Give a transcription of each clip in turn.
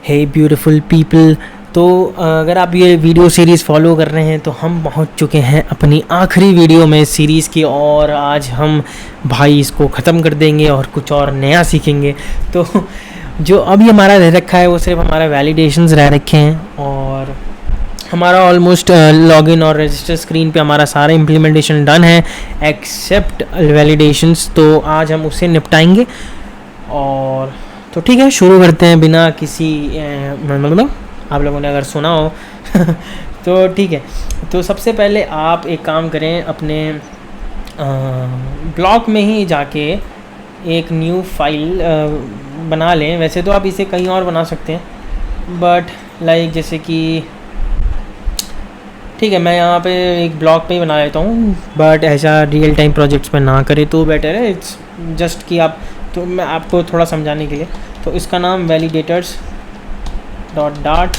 हे beautiful people. तो अगर आप ये वीडियो सीरीज़ फॉलो कर रहे हैं तो हम पहुंच चुके हैं अपनी आखिरी वीडियो में इस सीरीज़ की, और आज हम भाई इसको ख़त्म कर देंगे और कुछ और नया सीखेंगे। तो जो अभी हमारा रह रखा है वो सिर्फ हमारा वैलिडेशंस रह रखे हैं, और हमारा ऑलमोस्ट लॉगिन और रजिस्टर स्क्रीन पे हमारा सारा इम्प्लीमेंटेशन डन है एक्सेप्ट वैलिडेशंस। तो आज हम उससे निपटाएंगे, और तो ठीक है, शुरू करते हैं बिना किसी मतलब आप लोगों ने अगर सुना हो तो ठीक है। तो सबसे पहले आप एक काम करें, अपने ब्लॉग में ही जाके एक न्यू फाइल बना लें। वैसे तो आप इसे कहीं और बना सकते हैं, बट लाइक जैसे कि ठीक है, मैं यहाँ पे एक ब्लॉग पे ही बना लेता हूँ, बट ऐसा रियल टाइम प्रोजेक्ट्स पे ना करें तो बेटर है। इट्स जस्ट कि आप, तो मैं आपको थोड़ा समझाने के लिए, तो इसका नाम वैलिडेटर्स डॉट।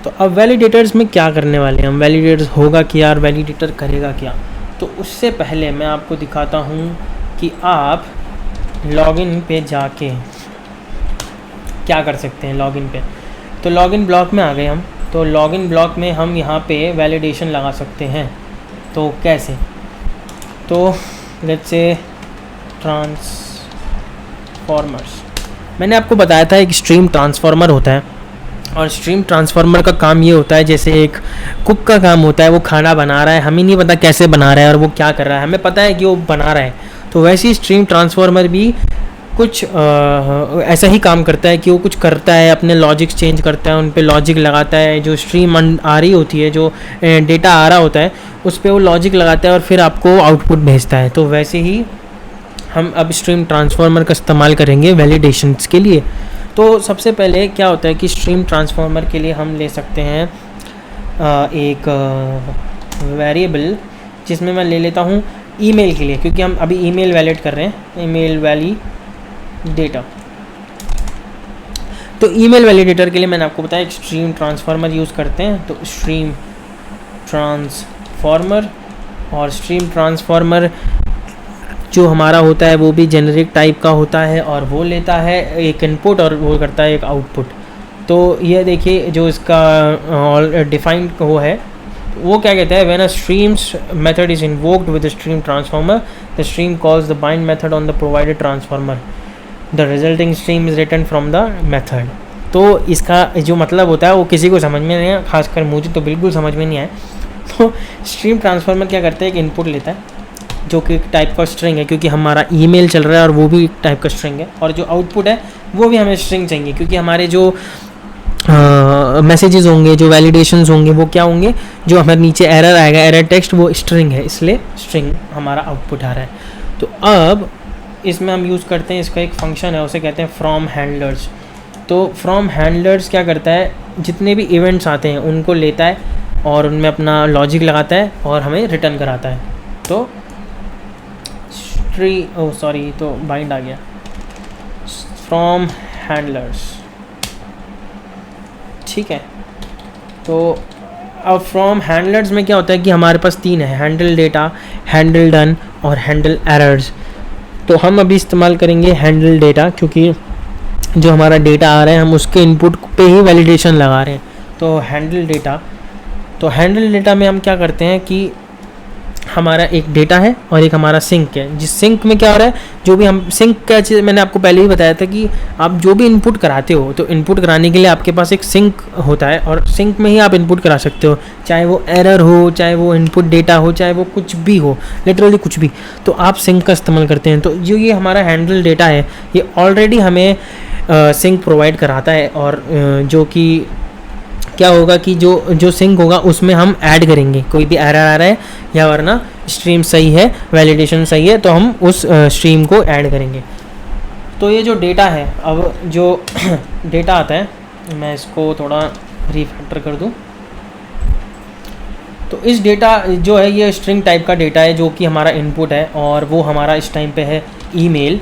तो अब वैलिडेटर्स में क्या करने वाले हैं हम, वैलिडेटर्स होगा कि यार वैलिडेटर करेगा क्या। तो उससे पहले मैं आपको दिखाता हूँ कि आप लॉगिन पे जाके क्या कर सकते हैं। लॉगिन पे, तो लॉगिन ब्लॉक में आ गए हम। तो लॉगिन ब्लॉक में हम यहाँ पे वैलिडेशन लगा सकते हैं। तो कैसे, तो लेट्स से ट्रांसफॉर्मर्स, मैंने आपको बताया था एक स्ट्रीम ट्रांसफॉर्मर होता है, और स्ट्रीम ट्रांसफॉर्मर का काम ये होता है जैसे एक कुक का काम होता है, वो खाना बना रहा है, हमें नहीं पता कैसे बना रहा है और वो क्या कर रहा है, हमें पता है कि वो बना रहा है। तो वैसे ही स्ट्रीम ट्रांसफॉर्मर भी कुछ ऐसा ही काम करता है कि वो कुछ करता है, अपने लॉजिक्स चेंज करता है, उन पे लॉजिक लगाता है। जो स्ट्रीम आ रही होती है, जो डेटा आ रहा होता है, उस पर वो लॉजिक लगाता है और फिर आपको आउटपुट भेजता है। तो वैसे ही हम अब स्ट्रीम ट्रांसफॉर्मर का इस्तेमाल करेंगे वैलिडेशंस के लिए। तो सबसे पहले क्या होता है कि स्ट्रीम ट्रांसफॉर्मर के लिए हम ले सकते हैं एक वेरिएबल, जिसमें मैं ले लेता हूँ ईमेल के लिए, क्योंकि हम अभी ईमेल वैलिड कर रहे हैं, ईमेल वैलिडेटर। तो ईमेल वैलिडेटर के लिए मैंने आपको बताया एक स्ट्रीम ट्रांसफॉर्मर यूज़ करते हैं। तो स्ट्रीम ट्रांसफॉर्मर, और स्ट्रीम ट्रांसफॉर्मर जो हमारा होता है वो भी जेनरिक टाइप का होता है, और वो लेता है एक इनपुट और वो करता है एक आउटपुट। तो ये देखिए जो इसका डिफाइंड वो है, वो क्या कहता है, when a streams method is invoked with the stream transformer, the stream calls the bind method on the provided transformer, the resulting stream is returned from the method. तो इसका जो मतलब होता है वो किसी को समझ में नहीं आया, खासकर मुझे तो बिल्कुल समझ में नहीं आया। तो स्ट्रीम ट्रांसफॉर्मर क्या करता है, एक इनपुट लेता है जो कि एक टाइप का स्ट्रिंग है, क्योंकि हमारा ईमेल चल रहा है और वो भी एक टाइप का स्ट्रिंग है, और जो आउटपुट है वो भी हमें स्ट्रिंग चाहिए, क्योंकि हमारे जो मैसेजेस होंगे, जो वैलिडेशंस होंगे, वो क्या होंगे, जो हमारे नीचे एरर आएगा, एरर टेक्स्ट, वो स्ट्रिंग है, इसलिए स्ट्रिंग हमारा आउटपुट आ रहा है। तो अब इसमें हम यूज़ करते हैं, इसका एक फंक्शन है, उसे कहते हैं फ्रॉम हैंडलर्स। तो फ्रॉम हैंडलर्स क्या करता है, जितने भी इवेंट्स आते हैं उनको लेता है और उनमें अपना लॉजिक लगाता है और हमें रिटर्न कराता है। तो तो बाइंड आ गया, फ्रॉम हैंडलर्स, ठीक है। तो अब फ्रॉम हैंडलर्स में क्या होता है कि हमारे पास तीन है, हैंडल डेटा, हैंडल डन और हैंडल एरर्स। तो हम अभी इस्तेमाल करेंगे हैंडल डेटा, क्योंकि जो हमारा डेटा आ रहा है हम उसके इनपुट पे ही वैलिडेशन लगा रहे हैं। तो हैंडल डेटा, तो हैंडल डेटा में हम क्या करते हैं कि हमारा एक डेटा है और एक हमारा सिंक है। जिस सिंक में क्या हो रहा है, जो भी हम सिंक क्या चीज़, मैंने आपको पहले ही बताया था कि आप जो भी इनपुट कराते हो, तो इनपुट कराने के लिए आपके पास एक सिंक होता है, और सिंक में ही आप इनपुट करा सकते हो, चाहे वो एरर हो, चाहे वो इनपुट डेटा हो, चाहे वो कुछ भी हो, लिटरली कुछ भी। तो आप सिंक का इस्तेमाल करते हैं। तो जो ये हमारा हैंडल डेटा है, ये ऑलरेडी हमें सिंक प्रोवाइड कराता है, और जो कि क्या होगा कि जो सिंक होगा उसमें हम ऐड करेंगे, कोई भी एरर आ रहा है या वरना स्ट्रीम सही है, वैलिडेशन सही है, तो हम उस स्ट्रीम को ऐड करेंगे। तो ये जो डेटा है, अब जो डेटा आता है, मैं इसको थोड़ा रिफैक्टर कर दूं। तो इस डेटा जो है ये स्ट्रिंग टाइप का डेटा है, जो कि हमारा इनपुट है, और वो हमारा इस टाइम पे है ईमेल।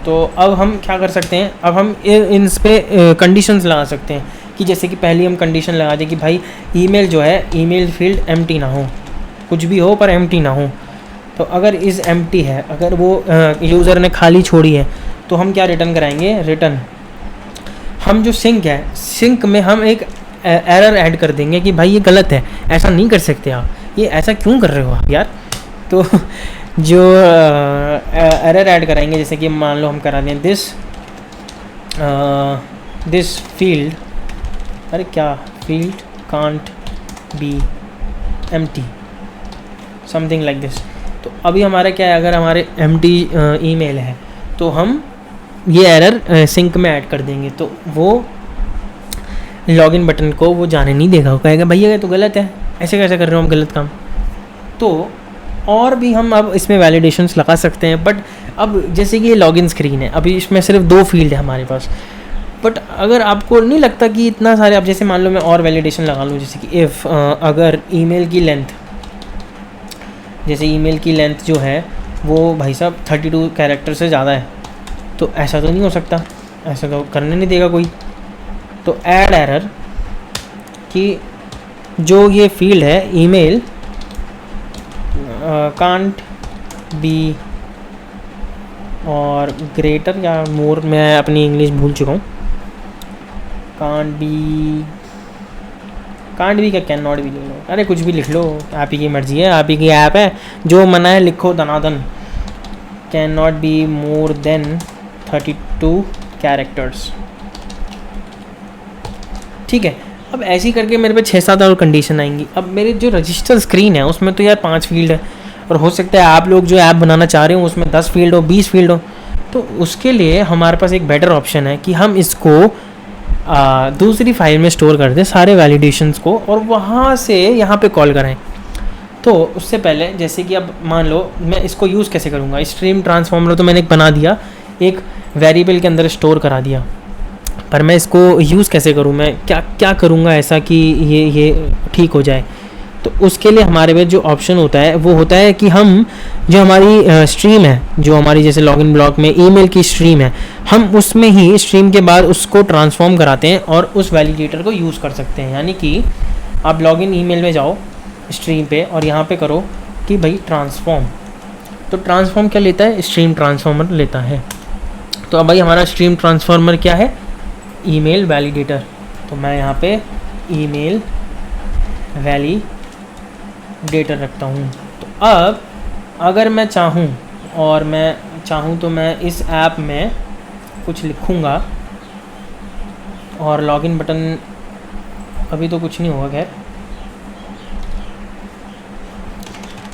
तो अब हम क्या कर सकते हैं, अब हम इन पे कंडीशंस लगा सकते हैं, कि जैसे कि पहली हम कंडीशन लगा दें कि भाई ईमेल जो है, ईमेल फील्ड एम्प्टी ना हो, कुछ भी हो पर एम्प्टी ना हो। तो अगर इज़ एम्प्टी है, अगर वो यूज़र ने खाली छोड़ी है, तो हम क्या रिटर्न कराएंगे, रिटर्न हम जो सिंक है, सिंक में हम एक एरर ऐड कर देंगे कि भाई ये गलत है, ऐसा नहीं कर सकते आप, ये ऐसा क्यों कर रहे हो आप यार। तो जो एरर ऐड कराएंगे, जैसे कि मान लो हम करा दें दिस फील्ड, अरे क्या field can't be empty, something like this. तो अभी हमारा क्या है, अगर हमारे एम्प्टी ईमेल है तो हम ये एरर सिंक में ऐड कर देंगे, तो वो लॉगिन बटन को वो जाने नहीं देगा, वो कहेगा भैया ये तो गलत है, ऐसे कैसे कर रहे हो आप गलत काम। तो और भी हम अब इसमें वैलिडेशंस लगा सकते हैं, बट अब जैसे कि ये लॉगिन स्क्रीन है, अभी इसमें सिर्फ 2 फील्ड है हमारे पास, बट अगर आपको नहीं लगता कि इतना सारे, अब जैसे मान लो मैं और वैलिडेशन लगा लूँ, जैसे कि इफ़ अगर ईमेल की लेंथ, जैसे ईमेल की लेंथ जो है वो भाई साहब 32 कैरेक्टर से ज़्यादा है, तो ऐसा तो नहीं हो सकता, ऐसा तो करने नहीं देगा कोई। तो ऐड एरर कि जो ये फील्ड है ईमेल कांट बी और ग्रेटर या मोर, मैं अपनी इंग्लिश भूल चुका हूँ, कांट बी का कैन नॉट भी लिख लो, अरे कुछ भी लिख लो, आप ही की मर्ज़ी है, आप ही की ऐप है, जो मना है लिखो दनादन। Cannot be more than 32 characters, ठीक है। अब ऐसे ही करके मेरे पे 6-7 और कंडीशन आएंगी। अब मेरे जो रजिस्टर स्क्रीन है उसमें तो यार 5 फील्ड है, और हो सकता है आप लोग जो ऐप बनाना चाह रहे हो उसमें 10 फील्ड हो, 20 फील्ड हो। तो उसके लिए हमारे पास एक बेटर ऑप्शन है कि हम इसको दूसरी फाइल में स्टोर कर दें सारे वैलिडेशंस को, और वहाँ से यहाँ पे कॉल कराएं। तो उससे पहले जैसे कि अब मान लो मैं इसको यूज़ कैसे करूँगा, स्ट्रीम ट्रांसफॉर्मर तो मैंने एक बना दिया, एक वेरिएबल के अंदर स्टोर करा दिया, पर मैं इसको यूज़ कैसे करूँ, मैं क्या करूँगा ऐसा कि ये ठीक हो जाए। तो उसके लिए हमारे पास जो ऑप्शन होता है वो होता है कि हम जो हमारी स्ट्रीम है, जो हमारी जैसे लॉगिन ब्लॉक में ईमेल की स्ट्रीम है, हम उसमें ही स्ट्रीम के बाद उसको ट्रांसफॉर्म कराते हैं और उस वैलिडेटर को यूज़ कर सकते हैं। यानी कि आप लॉगिन ईमेल में जाओ स्ट्रीम पे और यहाँ पे करो कि भाई ट्रांसफॉर्म, तो ट्रांसफॉर्म क्या लेता है, स्ट्रीम ट्रांसफॉर्मर लेता है। तो अब भाई हमारा स्ट्रीम ट्रांसफॉर्मर क्या है, ईमेल वैलिडेटर। तो मैं यहाँ पे ईमेल वैलिडेटर रखता हूँ। तो अब अगर मैं चाहूँ तो मैं इस ऐप में कुछ लिखूँगा और लॉगिन बटन, अभी तो कुछ नहीं होगा, खैर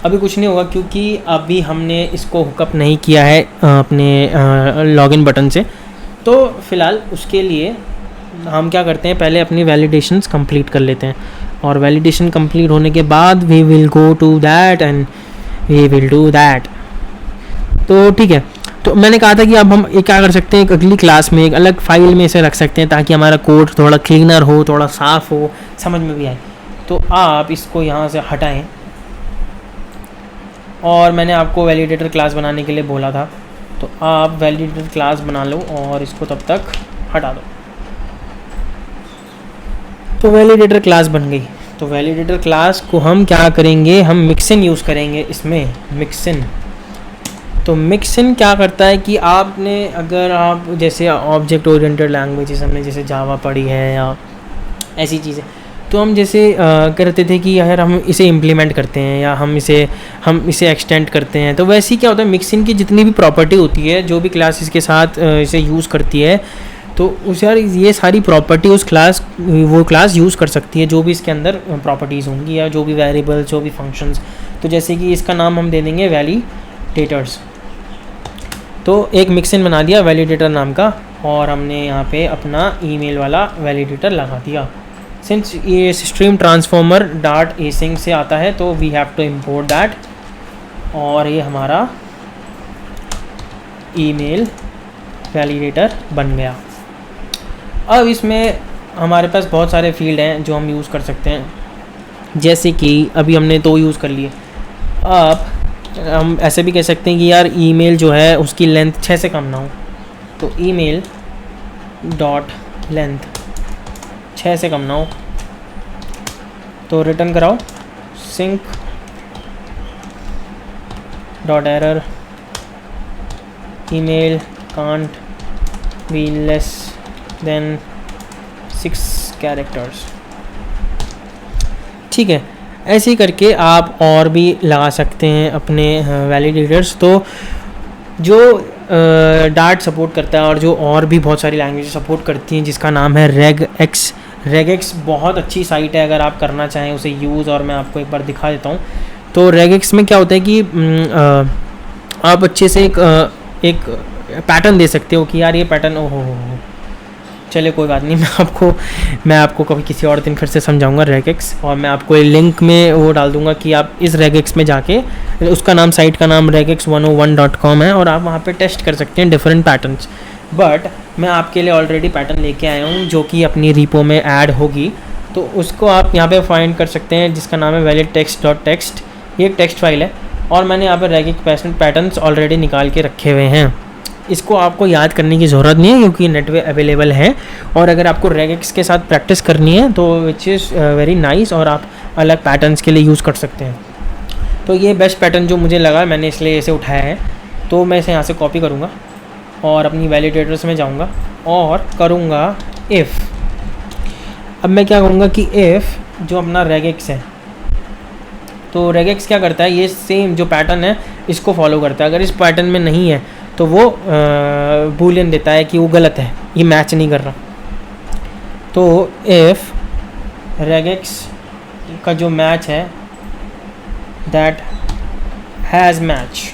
अभी कुछ नहीं होगा क्योंकि अभी हमने इसको हुकअप नहीं किया है अपने लॉगिन बटन से। तो फ़िलहाल उसके लिए हम क्या करते हैं, पहले अपनी वैलिडेशंस कंप्लीट कर लेते हैं, और वैलिडेशन कंप्लीट होने के बाद we will go to that and we will do that. तो ठीक है, तो मैंने कहा था कि अब हम एक क्या कर सकते हैं, एक अगली क्लास में एक अलग फाइल में इसे रख सकते हैं ताकि हमारा कोड थोड़ा क्लीनर हो, थोड़ा साफ़ हो, समझ में भी आए। तो आप इसको यहाँ से हटाएं, और मैंने आपको वैलिडेटर क्लास बनाने के लिए बोला था, तो आप वैलिडेटर क्लास बना लो और इसको तब तक हटा दो। तो वैलिडेटर क्लास बन गई। तो वैलिडेटर क्लास को हम क्या करेंगे, हम मिक्सिन यूज़ करेंगे इसमें, मिक्सिन। तो मिक्सिन क्या करता है कि आपने, अगर आप जैसे ऑब्जेक्ट ओरिएंटेड लैंग्वेजेस हमने जैसे जावा पढ़ी है या ऐसी चीज़ें, तो हम जैसे करते थे कि यार हम इसे इम्प्लीमेंट करते हैं या हम इसे एक्सटेंड करते हैं। तो वैसे ही क्या होता है, मिक्सिन की जितनी भी प्रॉपर्टी होती है, जो भी क्लास इसके साथ इसे यूज़ करती है, तो उस यार ये सारी प्रॉपर्टी वो क्लास यूज़ कर सकती है, जो भी इसके अंदर प्रॉपर्टीज़ होंगी या जो भी वेरिएबल्स, जो भी फंक्शंस। तो जैसे कि इसका नाम हम दे देंगे वैलिडेटर्स। तो एक मिक्सिन बना दिया वैलिडेटर नाम का, और हमने यहाँ पे अपना ईमेल वाला वैलिडेटर लगा दिया। सिंस ये स्ट्रीम ट्रांसफॉर्मर डॉट एसिंग से आता है, तो we have to import that, और ये हमारा ईमेल वैलिडेटर बन गया। अब इसमें हमारे पास बहुत सारे फील्ड हैं जो हम यूज़ कर सकते हैं, जैसे कि अभी हमने 2 यूज़ कर लिए। अब हम ऐसे भी कह सकते हैं कि यार ईमेल जो है उसकी लेंथ 6 से कम ना हो, तो ईमेल डॉट लेंथ 6 से कम ना हो, तो रिटर्न कराओ sync dot error email can't be less than 6 characters. ठीक है, ऐसे ही करके आप और भी लगा सकते हैं अपने वैलिडेटर्स। तो जो डार्ट सपोर्ट करता है और जो और भी बहुत सारी लैंग्वेज सपोर्ट करती हैं, जिसका नाम है रेगएक्स। रेगएक्स बहुत अच्छी साइट है अगर आप करना चाहें उसे यूज़, और मैं आपको एक बार दिखा देता हूँ। तो रेगएक्स में क्या होता है कि आप अच्छे से एक पैटर्न दे सकते हो कि यार ये पैटर्न, ओहो हो, चले कोई बात नहीं, मैं आपको कभी किसी और दिन फिर से समझाऊंगा रेगएक्स, और मैं आपको लिंक में वो डाल दूंगा कि आप इस रेगएक्स में जाके, उसका नाम, साइट का नाम regex101.com है, और आप वहाँ पे टेस्ट कर सकते हैं डिफरेंट पैटर्न्स। बट मैं आपके लिए ऑलरेडी पैटर्न लेके आया हूँ जो कि अपनी रीपो में ऐड होगी, तो उसको आप यहाँ पे फाइंड कर सकते हैं, जिसका नाम है validtext.txt। ये एक टेक्स्ट फाइल है, और मैंने यहाँ पर रेगेक्स पैटर्न्स ऑलरेडी निकाल के रखे हुए हैं। इसको आपको याद करने की ज़रूरत नहीं है क्योंकि नेट पे अवेलेबल है, और अगर आपको रेगेक्स के साथ प्रैक्टिस करनी है तो विच इज़ वेरी नाइस, और आप अलग पैटर्न्स के लिए यूज़ कर सकते हैं। तो ये बेस्ट पैटर्न जो मुझे लगा, मैंने इसलिए इसे उठाया है। तो मैं इसे यहाँ से कॉपी करूँगा और अपनी वैलिडेटर्स में जाऊँगा और करूँगा इफ़। अब मैं क्या कहूँगा कि इफ़ जो अपना रेगेक्स है, तो रेगेक्स क्या करता है, ये सेम जो पैटर्न है इसको फॉलो करता है। अगर इस पैटर्न में नहीं है तो वो बूलियन देता है कि वो गलत है, ये मैच नहीं कर रहा। तो इफ़ रेगेक्स का जो मैच है दैट हैज़ मैच,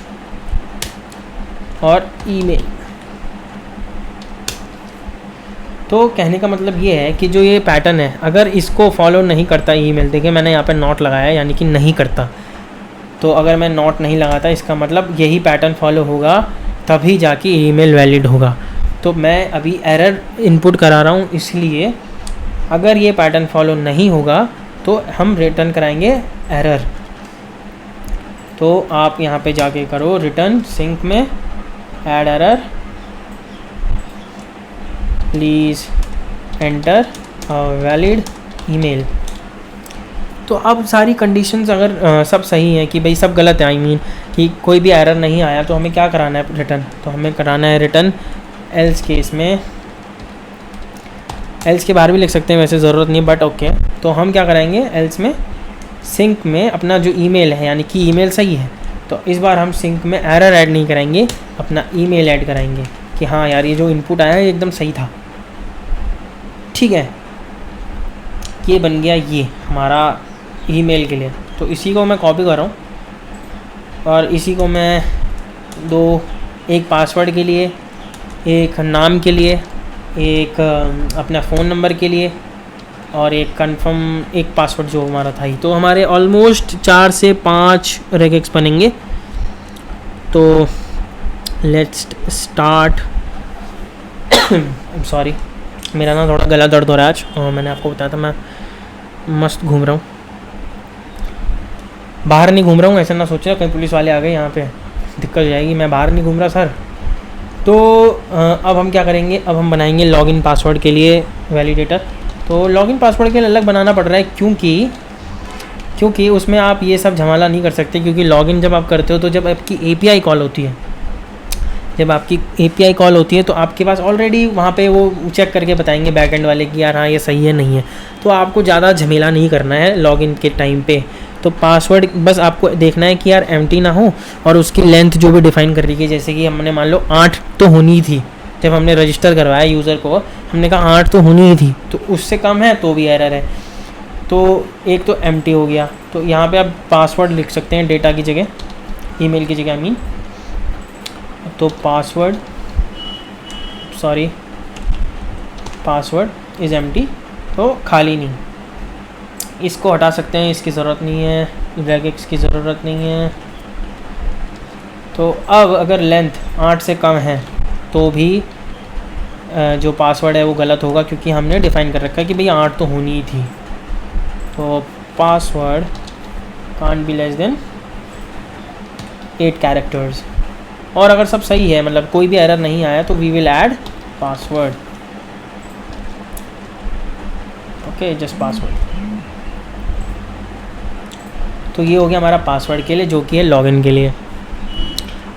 और ईमेल, तो कहने का मतलब ये है कि जो ये पैटर्न है अगर इसको फॉलो नहीं करता ईमेल, देखिए मैंने यहाँ पे नॉट लगाया यानी कि नहीं करता, तो अगर मैं नॉट नहीं लगाता इसका मतलब यही पैटर्न फॉलो होगा तभी जाके ईमेल वैलिड होगा। तो मैं अभी एरर इनपुट करा रहा हूँ, इसलिए अगर ये पैटर्न फॉलो नहीं होगा तो हम रिटर्न कराएंगे एरर। तो आप यहाँ पे जाके करो रिटर्न सिंक में add error, please enter valid email. तो अब सारी कंडीशंस अगर सब सही हैं कि भाई सब गलत है, आई मीन कि कोई भी एरर नहीं आया, तो हमें क्या कराना है रिटर्न, तो हमें कराना है रिटर्न एल्स केस में, एल्स के बाहर भी लिख सकते हैं वैसे ज़रूरत नहीं, बट ओके। तो हम क्या कराएंगे एल्स में सिंक में अपना जो ईमेल है, यानी कि ईमेल सही है, तो इस बार हम सिंक में एरर ऐड नहीं कराएंगे, अपना ईमेल ऐड कराएंगे कि हाँ यार ये जो इनपुट आया है एकदम सही था। ठीक है, ये बन गया ये हमारा ईमेल के लिए। तो इसी को मैं कॉपी कर रहा हूँ और इसी को मैं एक पासवर्ड के लिए, एक नाम के लिए, एक अपना फ़ोन नंबर के लिए, और एक कंफर्म एक पासवर्ड जो हमारा था ही। तो हमारे ऑलमोस्ट 4 से 5 रेगेक्स बनेंगे। तो लेट्स स्टार्ट। सॉरी, मेरा ना थोड़ा गला दर्द हो रहा है आज, और मैंने आपको बताया था मैं मस्त घूम रहा हूँ, बाहर नहीं घूम रहा हूँ, ऐसा ना सोचना कहीं पुलिस वाले आ गए यहाँ पे दिक्कत हो जाएगी, मैं बाहर नहीं घूम रहा सर। तो अब हम क्या करेंगे, अब हम बनाएंगे लॉगिन पासवर्ड के लिए वैलिडेटर। तो लॉगिन पासवर्ड के लिए अलग बनाना पड़ रहा है क्योंकि उसमें आप ये सब झमेला नहीं कर सकते, क्योंकि लॉगिन जब आप करते हो तो जब आपकी API कॉल होती है, तो आपके पास ऑलरेडी वहाँ पे वो चेक करके बताएंगे बैकएंड वाले कि यार हाँ ये सही है नहीं है, तो आपको ज़्यादा झमेला नहीं करना है लॉगिन के टाइम पे। तो पासवर्ड बस आपको देखना है कि यार एम्प्टी ना हो, और उसकी लेंथ जो भी डिफ़ाइन कर रही है, जैसे कि हमने मान लो 8 तो होनी थी, जब हमने रजिस्टर करवाया यूज़र को हमने कहा 8 तो होनी ही थी, तो उससे कम है तो भी एरर है। तो एक तो एम्प्टी हो गया, तो यहाँ पे आप पासवर्ड लिख सकते हैं डेटा की जगह, ईमेल की जगह आई मीन। तो पासवर्ड इज़ एम्प्टी, तो खाली नहीं, इसको हटा सकते हैं, इसकी ज़रूरत नहीं है, रेगेक्स की ज़रूरत नहीं है। तो अब अगर लेंथ 8 से कम है तो भी जो पासवर्ड है वो गलत होगा, क्योंकि हमने डिफ़ाइन कर रखा है कि भाई 8 तो होनी ही थी। तो password can't be less then 8 characters, और अगर सब सही है मतलब कोई भी एरर नहीं आया तो we will add password, okay, just password. तो ये हो गया हमारा पासवर्ड के लिए, जो कि है लॉगिन के लिए।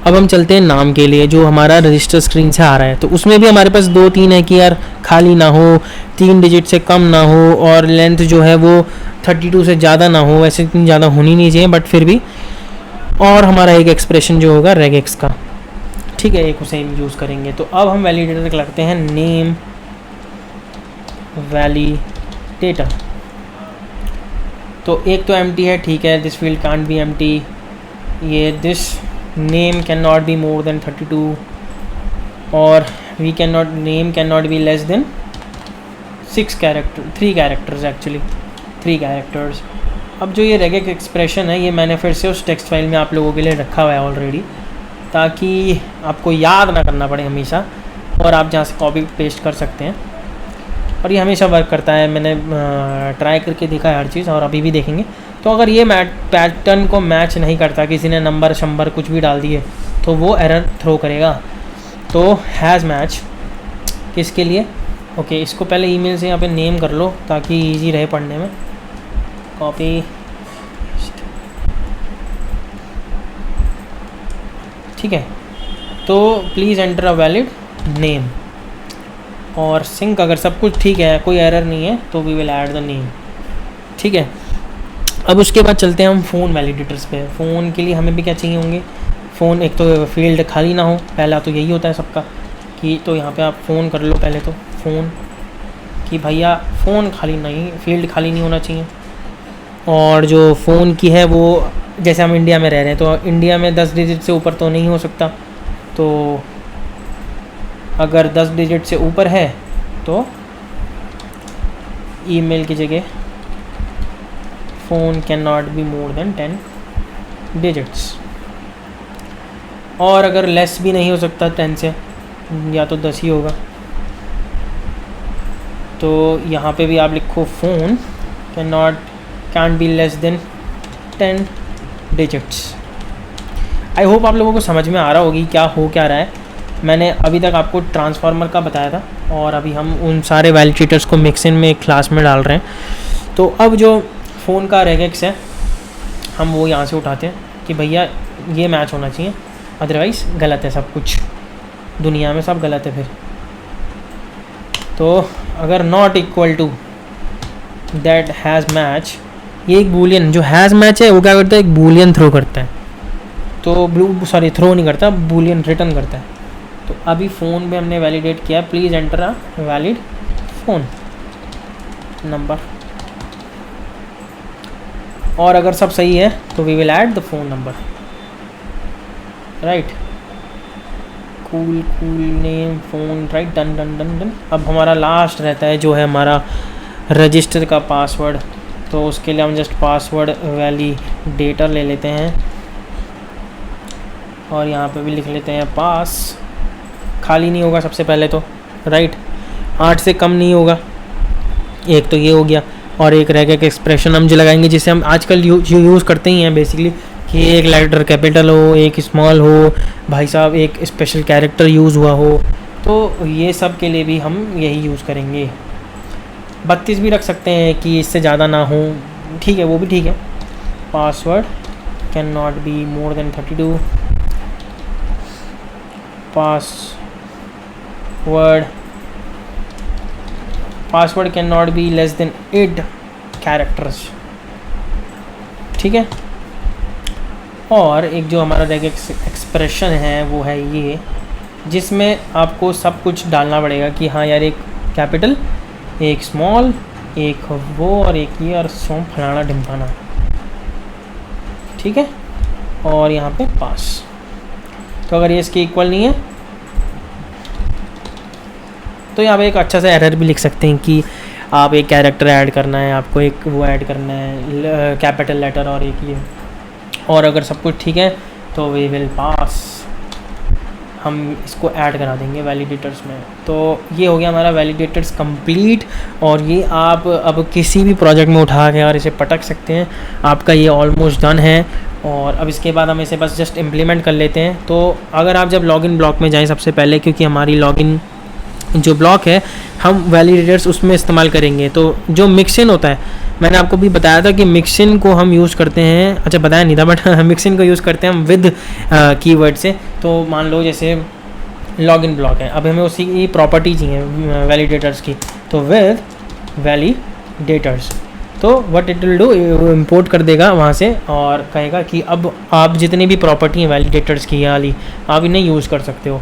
अब हम चलते हैं नाम के लिए, जो हमारा रजिस्टर स्क्रीन से आ रहा है। तो उसमें भी हमारे पास 2-3 है कि यार खाली ना हो, 3 डिजिट से कम ना हो, और लेंथ जो है वो 32 से ज़्यादा ना हो, वैसे इतनी ज़्यादा होनी नहीं चाहिए बट फिर भी। और हमारा एक एक्सप्रेशन जो होगा रेगेक्स का, ठीक है, एक उसे यूज़ करेंगे। तो अब हम वैलिडेटर लगते हैं नेम वैलिडेटर। तो एक तो एम्प्टी है, ठीक है, this field can't be empty, ये this name cannot be more than 32, और we cannot, name cannot be less than 3 characters actually, 3 characters. अब जो ये रेगेक्स एक्सप्रेशन है, ये मैंने फिर से उस टेक्स्ट फाइल में आप लोगों के लिए रखा हुआ है ऑलरेडी, ताकि आपको याद ना करना पड़े हमेशा, और आप जहाँ से कॉपी पेस्ट कर सकते हैं। और ये हमेशा वर्क करता है, मैंने ट्राई करके देखा है हर चीज़, और अभी भी देखेंगे। तो अगर ये पैटर्न को मैच नहीं करता, किसी ने नंबर शंबर कुछ भी डाल दिए, तो वो एरर थ्रो करेगा। तो हैज़ मैच किसके लिए, ओके, इसको पहले ईमेल से यहाँ पे नेम कर लो ताकि इजी रहे पढ़ने में। कॉपी, ठीक है। तो please enter a valid name, और सिंक अगर सब कुछ ठीक है, कोई एरर नहीं है, तो we will add the name, ठीक है। अब उसके बाद चलते हैं हम फ़ोन वैलिडेटर्स पे। फ़ोन के लिए हमें भी क्या चाहिए होंगे, फ़ोन, एक तो फील्ड खाली ना हो, पहला तो यही होता है सबका कि, तो यहाँ पे आप फ़ोन कर लो पहले, तो फ़ोन कि भैया फ़ोन खाली नहीं, फील्ड खाली नहीं होना चाहिए। और जो फ़ोन की है वो, जैसे हम इंडिया में रह रहे हैं, तो इंडिया में 10 डिजिट से ऊपर तो नहीं हो सकता, तो अगर 10 डिजिट से ऊपर है तो ईमेल की जगह phone can not be more then 10 digits, और अगर लेस भी नहीं हो सकता 10 से, या तो 10 ही होगा, तो यहाँ पे भी आप लिखो phone can be less then 10 digits. I hope आप लोगों को समझ में आ रहा होगी क्या हो क्या रहा है। मैंने अभी तक आपको ट्रांसफार्मर का बताया था, और अभी हम उन सारे वैलिडेटर्स को मिक्सिन में एक क्लास में डाल रहे हैं। तो अब जो फ़ोन का रेगेक्स है, हम वो यहाँ से उठाते हैं कि भैया ये मैच होना चाहिए, अदरवाइज़ गलत है सब कुछ, दुनिया में सब गलत है फिर। तो अगर not equal to that has match, ये एक बूलियन, जो हैज़ मैच है वो क्या करता है, एक बूलियन थ्रो करता है। तो थ्रो नहीं करता, बूलियन रिटर्न करता है। तो अभी फ़ोन में हमने वैलिडेट किया, please enter a valid phone number, और अगर सब सही है तो we will add the phone number, right, cool name phone, right, done done done done. अब हमारा लास्ट रहता है जो है हमारा रजिस्टर का पासवर्ड। तो उसके लिए हम जस्ट पासवर्ड वैलिडेटर ले लेते हैं, और यहाँ पे भी लिख लेते हैं पास, खाली नहीं होगा सबसे पहले तो, राइट, 8 से कम नहीं होगा, एक तो ये हो गया। और एक रेगेक्स एक्सप्रेशन हम जो लगाएंगे, जिसे हम आजकल यूज़ करते ही हैं बेसिकली, कि एक लेटर कैपिटल हो, एक स्मॉल हो, भाई साहब एक स्पेशल कैरेक्टर यूज़ हुआ हो, तो ये सब के लिए भी हम यही यूज़ करेंगे। 32 भी रख सकते हैं कि इससे ज़्यादा ना हो, ठीक है, वो भी ठीक है। Password can not be more than 32, password can not be less then 8 characters, ठीक है। और एक जो हमारा रेगेक्स एक्सप्रेशन है वो है ये, जिसमें आपको सब कुछ डालना पड़ेगा कि हाँ यार, एक कैपिटल, एक स्मॉल, एक वो, और एक ये, और सो फलाना ढिमकाना, ठीक है। और यहाँ पे पास, तो अगर ये इसके इक्वल नहीं है तो यहाँ पे एक अच्छा सा एरर भी लिख सकते हैं कि आप एक कैरेक्टर ऐड करना है, आपको एक वो ऐड करना है कैपिटल लेटर, और एक ये, और अगर सब कुछ ठीक है तो वी विल पास, हम इसको ऐड करा देंगे वैलिडेटर्स में। तो ये हो गया हमारा वैलिडेटर्स कंप्लीट, और ये आप अब किसी भी प्रोजेक्ट में उठा के और इसे पटक सकते हैं, आपका ये ऑलमोस्ट डन है। और अब इसके बाद हम इसे बस जस्ट इम्प्लीमेंट कर लेते हैं। तो अगर आप जब लॉगिन ब्लॉक में जाएं सबसे पहले, क्योंकि हमारी लॉगिन जो ब्लॉक है हम वैलिडेटर्स उसमें इस्तेमाल करेंगे, तो जो मिक्सिन होता है मैंने आपको भी बताया था कि मिक्सिन को हम यूज़ करते हैं, अच्छा बताया नहीं था बट मिक्सिन को यूज़ करते हैं हम विद कीवर्ड से। तो मान लो जैसे लॉगिन ब्लॉक है, अब हमें उसी की प्रॉपर्टी चाहिए वैलिडेटर्स की, तो विद वैलिडेटर्स, तो what it will do, import कर देगा वहाँ से और कहेगा कि अब आप जितनी भी प्रॉपर्टी हैं वैलिडेटर्स की वाली आप इन्हें यूज़ कर सकते हो।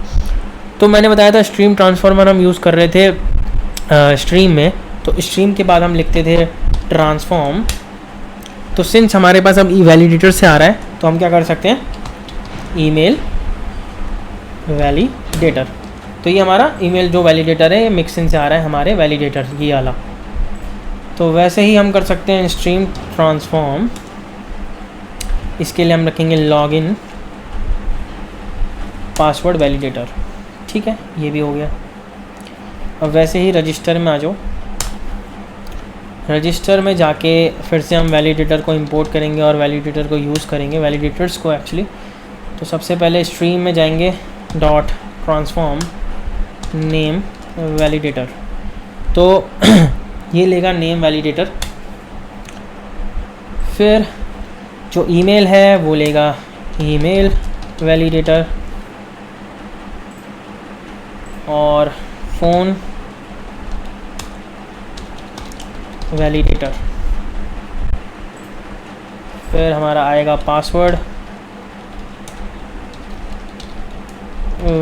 तो मैंने बताया था स्ट्रीम ट्रांसफॉर्मर हम यूज़ कर रहे थे स्ट्रीम में, तो स्ट्रीम के बाद हम लिखते थे ट्रांसफॉर्म। तो सिंस हमारे पास अब वैलिडेटर से आ रहा है तो हम क्या कर सकते हैं, ईमेल वैलिडेटर। तो ये हमारा ईमेल जो वैलिडेटर है ये मिक्सिन से आ रहा है हमारे वैलिडेटर ये वाला। तो वैसे ही हम कर सकते हैं स्ट्रीम ट्रांसफॉर्म, इसके लिए हम रखेंगे लॉगिन पासवर्ड वैलिडेटर, ठीक है ये भी हो गया। अब वैसे ही रजिस्टर में आ जाओ, रजिस्टर में जाके फिर से हम वैलिडेटर को इंपोर्ट करेंगे और वैलिडेटर को यूज़ करेंगे, वैलिडेटर्स को एक्चुअली। तो सबसे पहले स्ट्रीम में जाएंगे, डॉट ट्रांसफॉर्म नेम वैलिडेटर, तो ये लेगा नेम वैलिडेटर। फिर जो ईमेल है वो लेगा ईमेल वैलिडेटर, और फ़ोन वैलिडेटर। फिर हमारा आएगा पासवर्ड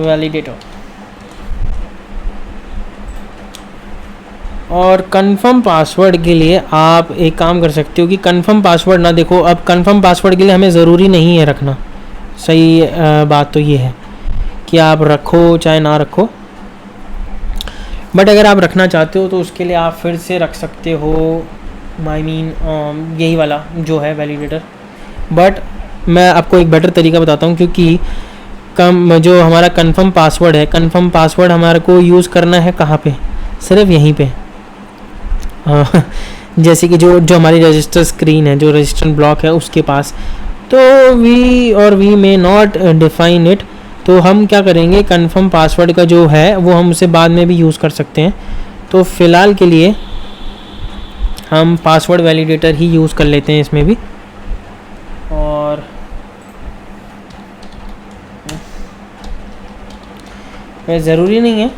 वैलिडेटर, और कंफर्म पासवर्ड के लिए आप एक काम कर सकते हो कि कंफर्म पासवर्ड ना देखो, अब कंफर्म पासवर्ड के लिए हमें ज़रूरी नहीं है रखना, सही बात तो ये है कि आप रखो चाहे ना रखो, बट अगर आप रखना चाहते हो तो उसके लिए आप फिर से रख सकते हो, आई मीन यही वाला जो है वैलिडेटर। बट मैं आपको एक बेटर तरीका बताता हूँ, क्योंकि कम जो हमारा कंफर्म पासवर्ड है, कंफर्म पासवर्ड हमारे को यूज़ करना है कहाँ पे, सिर्फ यहीं पे, जैसे कि जो हमारी रजिस्टर स्क्रीन है, जो रजिस्टर ब्लॉक है उसके पास। तो we may not define it, तो हम क्या करेंगे, कंफर्म पासवर्ड का जो है वो हम उसे बाद में भी यूज़ कर सकते हैं। तो फ़िलहाल के लिए हम पासवर्ड वैलिडेटर ही यूज़ कर लेते हैं इसमें भी। और वैसे ज़रूरी नहीं है,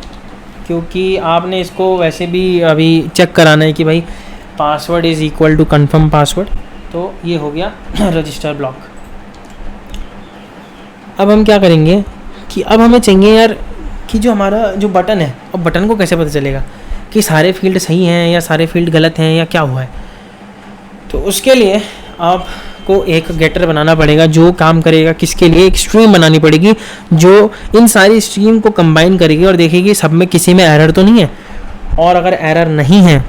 क्योंकि आपने इसको वैसे भी अभी चेक कराना है कि भाई password is equal to confirm password. तो ये हो गया रजिस्टर ब्लॉक। अब हम क्या करेंगे कि अब हमें चाहिए यार कि जो हमारा जो बटन है, अब बटन को कैसे पता चलेगा कि सारे फील्ड सही हैं या सारे फील्ड गलत हैं या क्या हुआ है। तो उसके लिए आपको एक गेटर बनाना पड़ेगा जो काम करेगा किसके लिए, एक स्ट्रीम बनानी पड़ेगी जो इन सारी स्ट्रीम को कंबाइन करेगी और देखेगी सब में किसी में एरर तो नहीं है, और अगर एरर नहीं है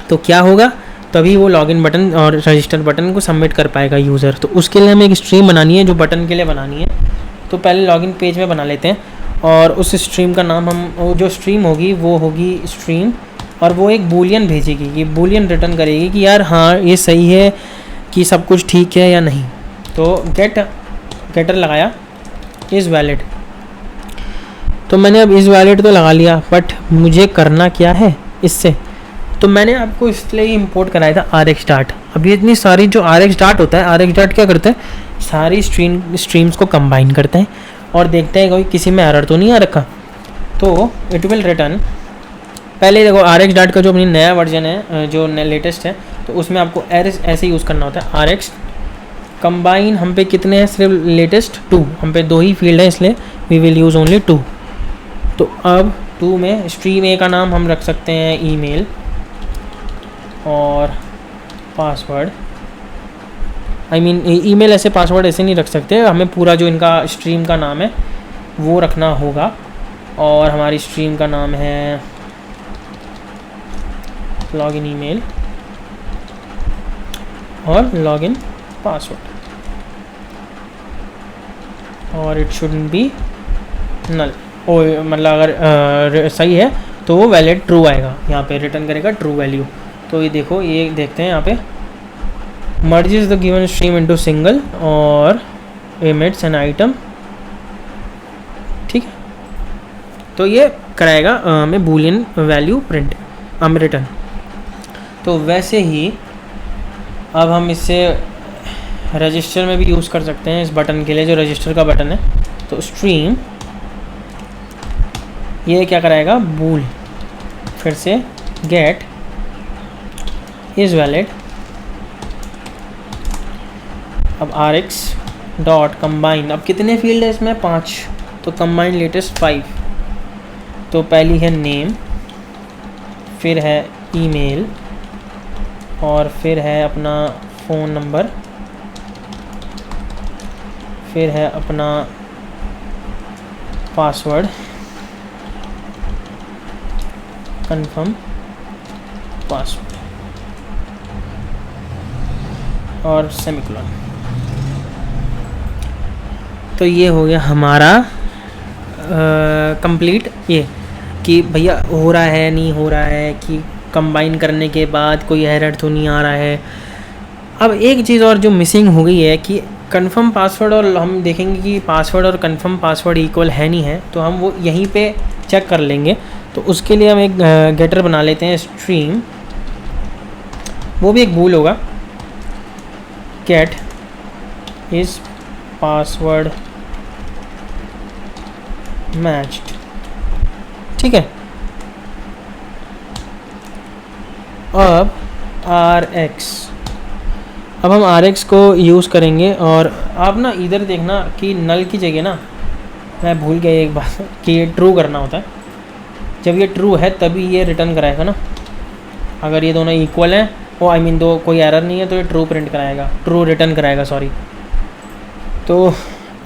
तो क्या होगा, तभी वो लॉगिन बटन और रजिस्टर बटन को सबमिट कर पाएगा यूज़र। तो उसके लिए हमें एक स्ट्रीम बनानी है जो बटन के लिए बनानी है। तो पहले लॉगिन पेज में बना लेते हैं, और उस स्ट्रीम का नाम हम, जो स्ट्रीम होगी वो होगी स्ट्रीम, और वो एक बूलियन भेजेगी, ये बूलियन रिटर्न करेगी कि यार हाँ ये सही है कि सब कुछ ठीक है या नहीं। तो गेटर लगाया इज़ वैलिड, तो मैंने अब इज़ वैलिड तो लगा लिया, बट मुझे करना क्या है इससे, तो मैंने आपको इसलिए ही इंपोर्ट कराया था RxDart। अब ये इतनी सारी जो RxDart होता है, RxDart क्या करता है, सारी स्ट्रीम्स को कंबाइन करते हैं और देखते हैं कोई किसी में एरर तो नहीं आ रखा। तो इट विल रिटर्न, पहले देखो RxDart का जो अपनी नया वर्जन है जो लेटेस्ट है, तो उसमें आपको ऐसे यूज़ करना होता है Rx कंबाइन। हम पे कितने हैं, सिर्फ लेटेस्ट 2, हम पे 2 ही फील्ड है इसलिए वी विल यूज़ ओनली 2। तो अब 2 में स्ट्रीम A का नाम हम रख सकते हैं ईमेल, और पासवर्ड, आई मीन ईमेल ऐसे पासवर्ड ऐसे नहीं रख सकते, हमें पूरा जो इनका स्ट्रीम का नाम है वो रखना होगा। और हमारी स्ट्रीम का नाम है लॉगिन ईमेल और लॉगिन पासवर्ड, और इट शुडंट बी नल, मतलब अगर सही है तो वो वैलिड ट्रू आएगा, यहाँ पे रिटर्न करेगा ट्रू वैल्यू। तो ये देखो, ये देखते हैं यहाँ पे merges the given stream into single और emits an item, ठीक है। तो ये कराएगा हमें बूलियन वैल्यू प्रिंट रिटर्न। तो वैसे ही अब हम इससे रजिस्टर में भी यूज़ कर सकते हैं इस बटन के लिए, जो रजिस्टर का बटन है। तो स्ट्रीम ये क्या कराएगा, बूल, फिर से गेट इज़ वैलिड। अब rx डॉट कंबाइन, अब कितने फील्ड है इसमें, 5, तो कंबाइन लेटेस्ट 5। तो पहली है नेम, फिर है ईमेल, और फिर है अपना फ़ोन नंबर, फिर है अपना पासवर्ड, कंफर्म पासवर्ड और सेमीकोलन। तो ये हो गया हमारा कंप्लीट, ये कि भैया हो रहा है नहीं हो रहा है, कि कंबाइन करने के बाद कोई एरर तो नहीं आ रहा है। अब एक चीज़ और जो मिसिंग हो गई है कि कंफर्म पासवर्ड, और हम देखेंगे कि पासवर्ड और कंफर्म पासवर्ड इक्वल है नहीं है, तो हम वो यहीं पे चेक कर लेंगे। तो उसके लिए हम एक गेटर बना लेते हैं, स्ट्रीम, वो भी एक बूल होगा, गेट इज़ पासवर्ड मैच्ड, ठीक है। अब rx, अब हम rx को यूज़ करेंगे, और आप ना इधर देखना कि नल की जगह ना, मैं भूल गया एक बात कि ये ट्रू करना होता है। जब ये ट्रू है तभी ये रिटर्न कराएगा ना, अगर ये दोनों इक्वल हैं, वो आई मीन दो कोई एरर नहीं है, तो ये ट्रू प्रिंट कराएगा, ट्रू रिटर्न कराएगा, सॉरी। तो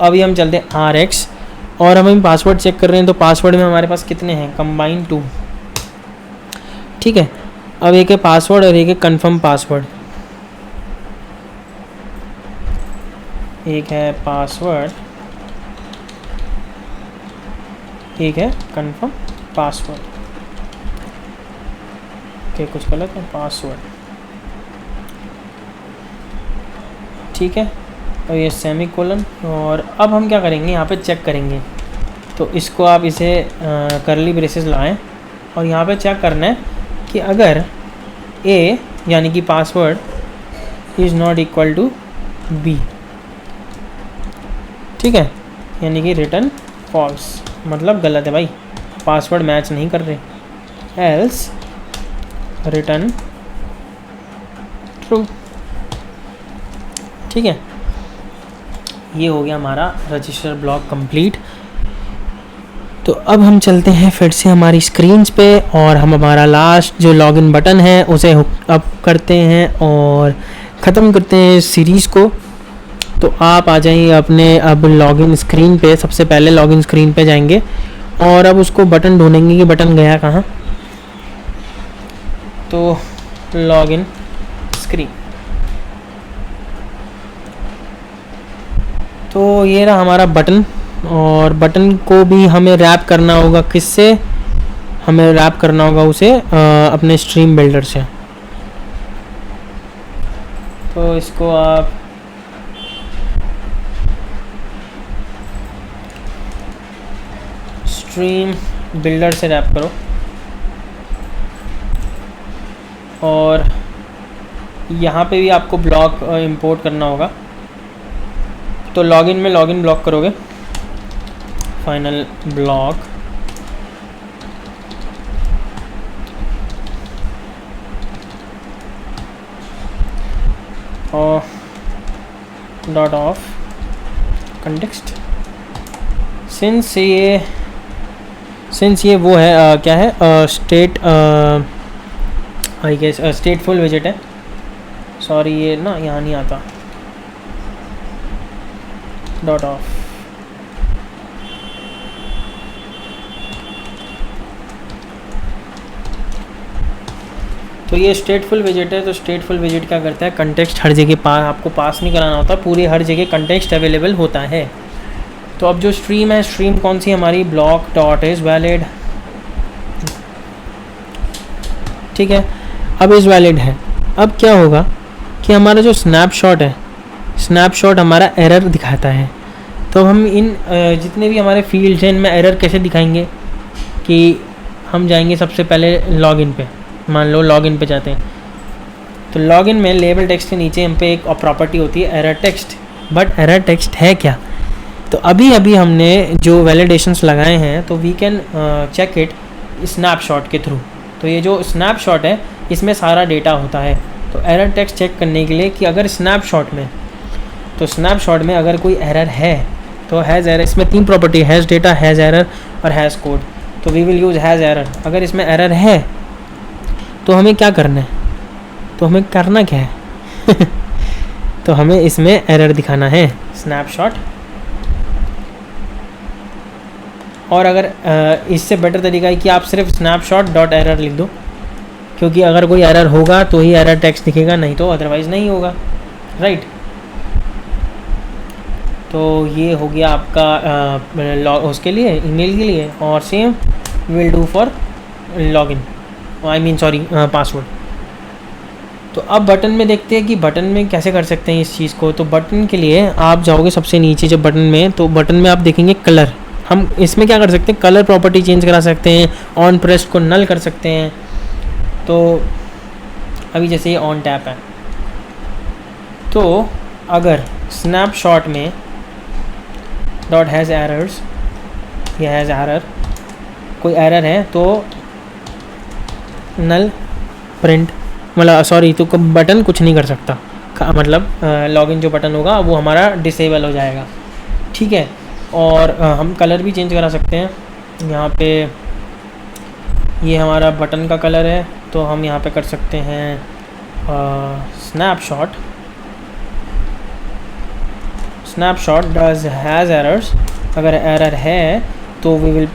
अभी हम चलते हैं rx, और हम पासवर्ड चेक कर रहे हैं। तो पासवर्ड में हमारे पास कितने हैं, कंबाइन 2, ठीक है। अब एक है पासवर्ड और एक है कंफर्म पासवर्ड, एक है पासवर्ड, एक है कंफर्म पासवर्ड, ओके कुछ गलत है, पासवर्ड, ठीक है। और ये सेमीकोलन, और अब हम क्या करेंगे, यहाँ पे चेक करेंगे। तो इसको आप इसे करली ब्रेसेस लाएं, और यहाँ पे चेक करना है कि अगर a यानी कि password is not equal to b, ठीक है, यानी कि रिटर्न फॉल्स, मतलब गलत है भाई, पासवर्ड मैच नहीं कर रहे, एल्स रिटर्न ट्रू, ठीक है। ये हो गया हमारा रजिस्टर ब्लॉक कंप्लीट। तो अब हम चलते हैं फिर से हमारी स्क्रीन्स पे, और हम हमारा लास्ट जो लॉगिन बटन है उसे हुक अप करते हैं और ख़त्म करते हैं इस सीरीज़ को। तो आप आ जाइए अपने अब लॉगिन स्क्रीन पे, सबसे पहले लॉगिन स्क्रीन पे जाएंगे, और अब उसको बटन ढूंढेंगे कि बटन गया कहाँ। तो लॉगिन स्क्रीन, तो ये रहा हमारा बटन, और बटन को भी हमें रैप करना होगा, किससे हमें रैप करना होगा उसे अपने स्ट्रीम बिल्डर से। तो इसको आप स्ट्रीम बिल्डर से रैप करो, और यहाँ पे भी आपको ब्लॉक इंपोर्ट करना होगा। तो लॉगिन में लॉगिन ब्लॉक करोगे, फाइनल ब्लॉक, और डॉट ऑफ कंटेक्स्ट, सिंस ये वो है क्या है, स्टेट आई गेस स्टेटफुल विजिट है, सॉरी ये ना यहाँ नहीं आता, डॉट ऑफ, तो ये स्टेटफुल विजिट है। तो स्टेटफुल विजिट क्या करता है, कंटेक्स्ट हर जगह आपको पास नहीं कराना होता, पूरी हर जगह कंटेक्स्ट अवेलेबल होता है। तो अब जो स्ट्रीम है, स्ट्रीम कौन सी हमारी, ब्लॉक डॉट इज़ वैलिड, ठीक है। अब इज़ वैलिड है। अब क्या होगा कि हमारा जो स्नैपशॉट है, स्नैपशॉट हमारा एरर दिखाता है। तो हम इन जितने भी हमारे फील्ड्स हैं इनमें एरर कैसे दिखाएंगे, कि हम जाएंगे सबसे पहले लॉगिन पे, मान लो लॉगिन पे जाते हैं, तो लॉगिन में लेबल टेक्स्ट के नीचे हम पे एक प्रॉपर्टी होती है error text, but error text है क्या? तो अभी अभी हमने जो वैलिडेशंस लगाए हैं तो we can check it snapshot के थ्रू। तो ये जो स्नैपशॉट है इसमें सारा डेटा होता है। तो एरर टेक्स्ट चेक करने के लिए कि अगर स्नैपशॉट में, तो स्नैपशॉट में अगर कोई एरर है तो हैज़ एरर, इसमें 3 property, has data, has error और हैज़ कोड। तो we will use has error. अगर इसमें एरर है तो हमें क्या करना है, तो हमें करना क्या है तो हमें इसमें एरर दिखाना है स्नैपशॉट। और अगर इससे बेटर तरीका है कि आप सिर्फ स्नैपशॉट डॉट एरर लिख दो, क्योंकि अगर कोई एरर होगा तो ही एरर टेक्स्ट दिखेगा, नहीं तो अदरवाइज़ नहीं होगा, राइट। तो ये हो गया आपका उसके लिए, ईमेल के लिए। और same will do for login, I mean sorry password. तो अब बटन में देखते हैं कि बटन में कैसे कर सकते हैं इस चीज़ को। तो बटन के लिए आप जाओगे सबसे नीचे जब बटन में, तो बटन में आप देखेंगे कलर। हम इसमें क्या कर सकते हैं, कलर प्रॉपर्टी चेंज करा सकते हैं, ऑन प्रेस को नल कर सकते हैं। तो अभी जैसे ये ऑन टैप है, तो अगर स्नैपशॉट में डॉट हैज़ एरर्स या हैज़ एरर, कोई एरर है तो नल प्रिंट, मतलब सॉरी, तो बटन कुछ नहीं कर सकता, मतलब लॉगिन जो बटन होगा वो हमारा डिसेबल हो जाएगा, ठीक है। और हम कलर भी चेंज करा सकते हैं। यहाँ पे ये हमारा बटन का कलर है, तो हम यहाँ पे कर सकते हैं स्नैपशॉट डज हैज़ एरर्स। अगर एरर है तो we will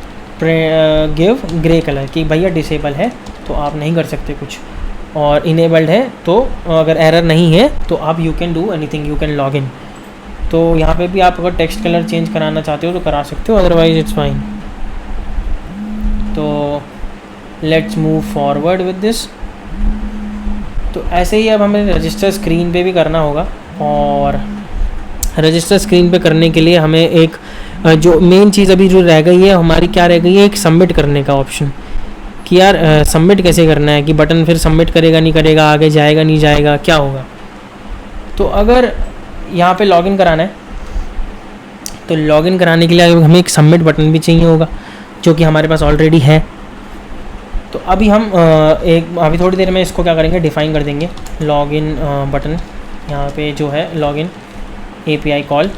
give grey colour कि भैया डिसेबल है तो आप नहीं कर सकते कुछ, और इनेबल्ड है तो अगर एरर नहीं है तो आप you can do anything, you can log in. तो यहाँ पे भी आप अगर टेक्स्ट कलर चेंज कराना चाहते हो तो करा सकते हो, अदरवाइज इट्स फाइन। तो let's move forward with this. तो ऐसे ही अब हमें रजिस्टर स्क्रीन पे भी करना होगा, और रजिस्टर स्क्रीन पे करने के लिए हमें एक जो मेन चीज़ अभी जो रह गई है हमारी, क्या रह गई है, एक सबमिट करने का ऑप्शन, कि यार सबमिट कैसे करना है, कि बटन फिर सबमिट करेगा नहीं करेगा, आगे जाएगा नहीं जाएगा, क्या होगा। तो अगर यहाँ पे लॉगिन कराना है तो लॉगिन कराने के लिए हमें एक सबमिट बटन भी चाहिए होगा, जो कि हमारे पास ऑलरेडी है। तो अभी हम अभी थोड़ी देर में इसको क्या करेंगे, डिफ़ाइन कर देंगे लॉगिन बटन। यहाँ पे जो है लॉगिन API कॉल,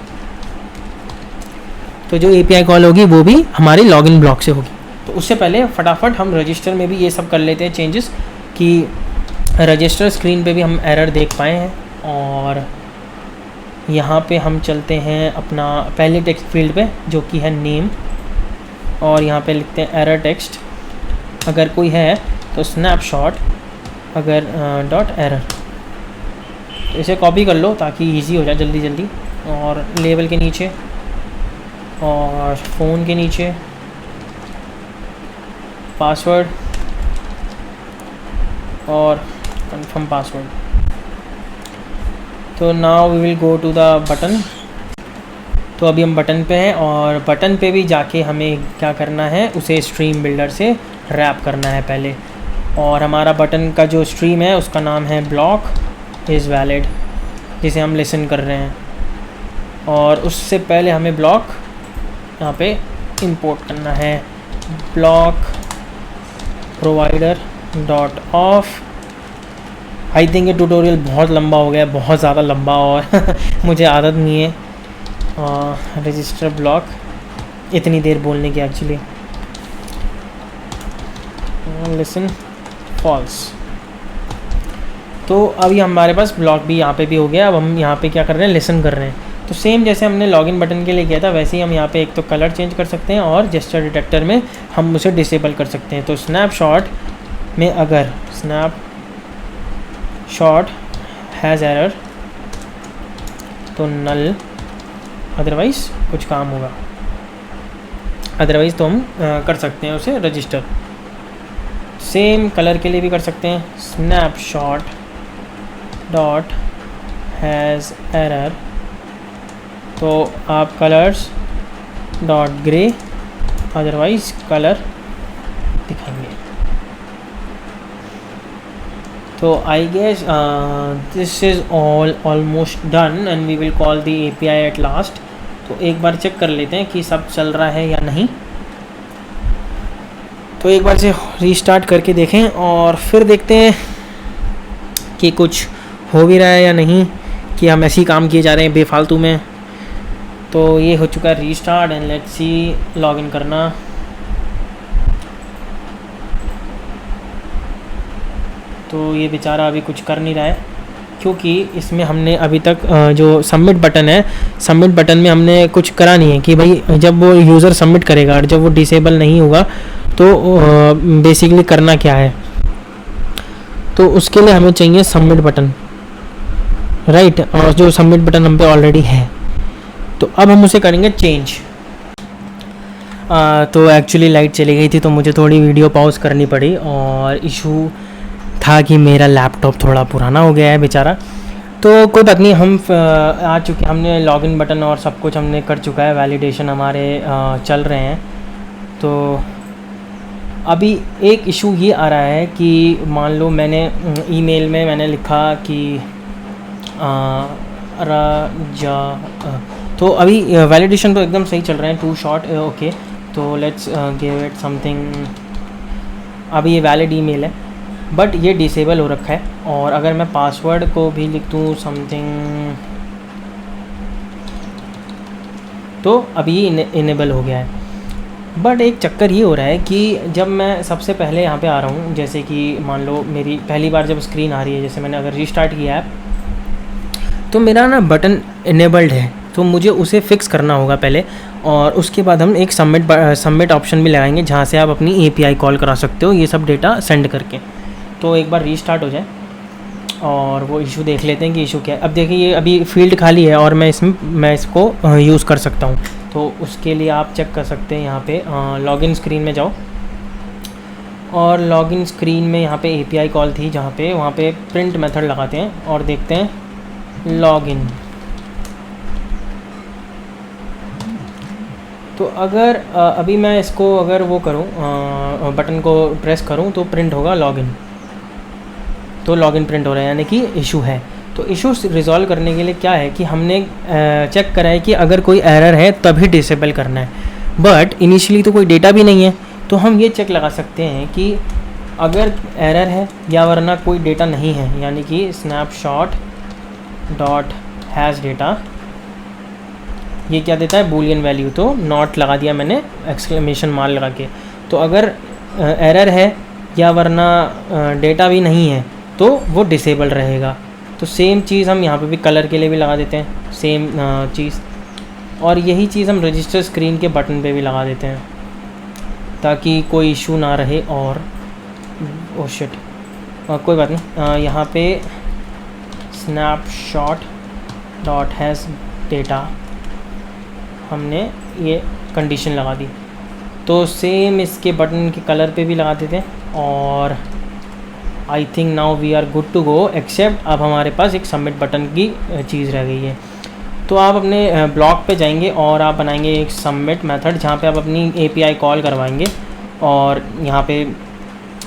तो जो API कॉल होगी वो भी हमारी लॉगिन ब्लॉक से होगी। तो उससे पहले फटाफट हम रजिस्टर में भी ये सब कर लेते हैं चेंजेस, कि रजिस्टर स्क्रीन पे भी हम एरर देख पाए हैं। और यहाँ पे हम चलते हैं अपना पहले टेक्स्ट फील्ड पे, जो कि है नेम, और यहाँ पे लिखते हैं एरर टेक्स्ट। अगर कोई है तो स्नैपशॉट अगर डॉट एरर, तो इसे कॉपी कर लो ताकि इजी हो जाए जल्दी जल्दी। और लेबल के नीचे और फ़ोन के नीचे पासवर्ड और कंफर्म पासवर्ड। तो now we will go to the button. तो अभी हम बटन पे हैं, और बटन पे भी जाके हमें क्या करना है, उसे स्ट्रीम बिल्डर से रैप करना है पहले। और हमारा बटन का जो स्ट्रीम है उसका नाम है ब्लॉक इज़ वैलिड, जिसे हम लिसन कर रहे हैं। और उससे पहले हमें ब्लॉक यहाँ पे इंपोर्ट करना है, block provider dot of. I think ये ट्यूटोरियल बहुत लंबा हो गया, बहुत ज़्यादा लंबा, और मुझे आदत नहीं है रजिस्टर ब्लॉक इतनी देर बोलने की एक्चुअली। Listen false. तो अभी हमारे पास ब्लॉक भी यहाँ पे भी हो गया। अब हम यहाँ पे क्या कर रहे हैं, लिसन कर रहे हैं। तो सेम जैसे हमने लॉगिन बटन के लिए किया था वैसे ही हम यहाँ पे एक तो कलर चेंज कर सकते हैं, और जेस्चर डिटेक्टर में हम उसे डिसेबल कर सकते हैं। तो स्नैपशॉट में अगर स्नैपशॉट हैज़ एरर तो नल, अदरवाइज़ कुछ काम होगा, अदरवाइज़ तो हम कर सकते हैं उसे रजिस्टर। सेम कलर के लिए भी कर सकते हैं, स्नैपशॉट डॉट हैज़ एरर, तो आप colours dot grey, otherwise colour दिखाएंगे। तो I guess this is almost done and we will call the API at last. तो एक बार चेक कर लेते हैं कि सब चल रहा है या नहीं। तो एक बार से रीस्टार्ट करके देखें और फिर देखते हैं कि कुछ हो भी रहा है या नहीं, कि हम ऐसे ही काम किए जा रहे हैं बेफालतू में। तो ये हो चुका है restart and let's see login करना। तो ये बेचारा अभी कुछ कर नहीं रहा है, क्योंकि इसमें हमने अभी तक जो सबमिट बटन है, सबमिट बटन में हमने कुछ करा नहीं है कि भाई जब वो यूज़र सबमिट करेगा और जब वो डिसेबल नहीं होगा तो बेसिकली करना क्या है। तो उसके लिए हमें चाहिए सबमिट बटन, राइट। और जो सबमिट बटन हम पे ऑलरेडी है, तो अब हम उसे करेंगे चेंज। तो एक्चुअली लाइट चली गई थी तो मुझे थोड़ी वीडियो पॉज करनी पड़ी, और इशू था कि मेरा लैपटॉप थोड़ा पुराना हो गया है बेचारा। तो कोई बात नहीं, हम आ चुके, हमने लॉगिन बटन और सब कुछ हमने कर चुका है, वैलिडेशन हमारे चल रहे हैं। तो अभी एक इशू ये आ रहा है कि मान लो मैंने ईमेल में मैंने लिखा कि राजा, तो अभी वैलिडेशन तो एकदम सही चल रहे हैं, टू शॉर्ट ओके। तो लेट्स गिव इट समथिंग। अभी ये वैलिड ईमेल है बट ये डिसेबल हो रखा है, और अगर मैं पासवर्ड को भी लिख दूँ समथिंग, तो अभी ये इनेबल हो गया है। बट एक चक्कर ये हो रहा है कि जब मैं सबसे पहले यहाँ पे आ रहा हूँ, जैसे कि मान लो मेरी पहली बार जब स्क्रीन आ रही है, जैसे मैंने अगर रीस्टार्ट किया ऐप, तो मेरा ना बटन इनेबल्ड है, तो मुझे उसे फिक्स करना होगा पहले, और उसके बाद हम एक सबमिट ऑप्शन भी लगाएंगे जहाँ से आप अपनी API कॉल करा सकते हो ये सब डेटा सेंड करके। तो एक बार रीस्टार्ट हो जाए और वो इशू देख लेते हैं कि इशू क्या है। अब देखिए ये अभी फील्ड खाली है और मैं इसको यूज़ कर सकता हूँ। तो उसके लिए आप चेक कर सकते हैं यहाँ पे लॉगिन स्क्रीन में जाओ, और लॉगिन स्क्रीन में यहाँ पे API कॉल थी जहाँ पे, वहाँ पे प्रिंट मेथड लगाते हैं और देखते हैं लॉगिन। तो अगर अभी मैं इसको अगर वो करूँ, बटन को प्रेस करूँ तो प्रिंट होगा लॉगिन। तो लॉगिन प्रिंट हो रहा है, यानी कि इशू है। तो इशू रिज़ॉल्व करने के लिए क्या है कि हमने चेक करा है कि अगर कोई एरर है तभी डिसेबल करना है, बट इनिशियली तो कोई डेटा भी नहीं है। तो हम ये चेक लगा सकते हैं कि अगर एरर है या वरना कोई डेटा नहीं है, यानी कि स्नैपशॉट डॉट हैज़ डेटा, ये क्या देता है बूलियन वैल्यू, तो नॉट लगा दिया मैंने एक्सक्लेमेशन मार्क लगा के। तो अगर एरर है या वरना डेटा भी नहीं है तो वो डिसेबल रहेगा। तो सेम चीज़ हम यहाँ पे भी कलर के लिए भी लगा देते हैं, सेम चीज़, और यही चीज़ हम रजिस्टर स्क्रीन के बटन पे भी लगा देते हैं ताकि कोई इशू ना रहे। और ओ शिट, कोई बात नहीं, यहाँ पे स्नैपशॉट डॉट हैज़ डेटा हमने ये कंडीशन लगा दी। तो सेम इसके बटन के कलर पे भी लगा देते हैं, और I think now we are good to go, except अब हमारे पास एक सबमिट बटन की चीज़ रह गई है। तो आप अपने ब्लॉग पे जाएंगे और आप बनाएंगे एक सबमिट मेथड जहाँ पे आप अपनी API कॉल करवाएंगे, और यहाँ पे